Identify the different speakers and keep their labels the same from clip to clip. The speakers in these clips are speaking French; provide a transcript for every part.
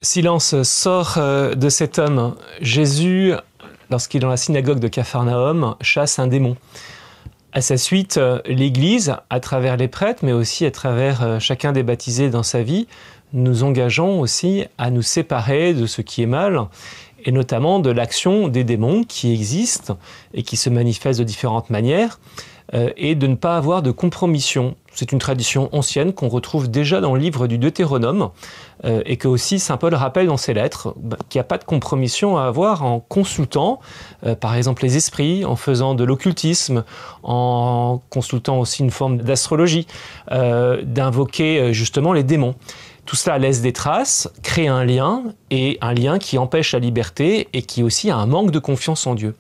Speaker 1: Silence, sort de cet homme. Jésus, lorsqu'il est dans la synagogue de Capharnaüm, chasse un démon. À sa suite, l'Église, à travers les prêtres, mais aussi à travers chacun des baptisés dans sa vie, nous engageons aussi à nous séparer de ce qui est mal, et notamment de l'action des démons qui existent et qui se manifestent de différentes manières, et de ne pas avoir de compromission. C'est une tradition ancienne qu'on retrouve déjà dans le livre du Deutéronome, et que aussi saint Paul rappelle dans ses lettres, qu'il n'y a pas de compromission à avoir en consultant, par exemple, les esprits, en faisant de l'occultisme, en consultant aussi une forme d'astrologie, d'invoquer justement les démons. Tout cela laisse des traces, crée un lien, et un lien qui empêche la liberté et qui aussi a un manque de confiance en Dieu.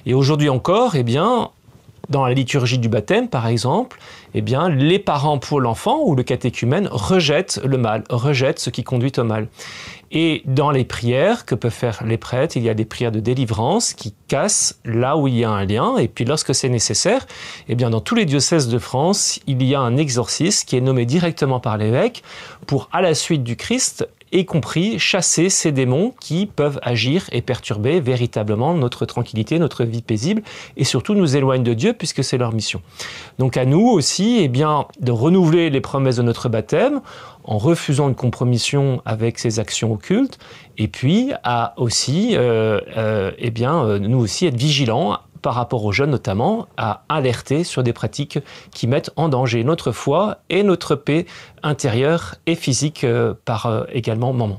Speaker 1: Et aujourd'hui encore, eh bien, dans la liturgie du baptême, par exemple, eh bien, les parents pour l'enfant ou le catéchumène rejettent le mal, rejettent ce qui conduit au mal. Et dans les prières que peuvent faire les prêtres, il y a des prières de délivrance qui cassent là où il y a un lien. Et puis lorsque c'est nécessaire, eh bien, dans tous les diocèses de France, il y a un exorciste qui est nommé directement par l'évêque pour, à la suite du Christ, y compris chasser ces démons qui peuvent agir et perturber véritablement notre tranquillité, notre vie paisible, et surtout nous éloignent de Dieu puisque c'est leur mission. Donc à nous aussi, eh bien, de renouveler les promesses de notre baptême en refusant une compromission avec ces actions occultes, et puis à aussi, eh bien, nous aussi être vigilants par rapport aux jeunes notamment, à alerter sur des pratiques qui mettent en danger notre foi et notre paix intérieure et physique par également moment.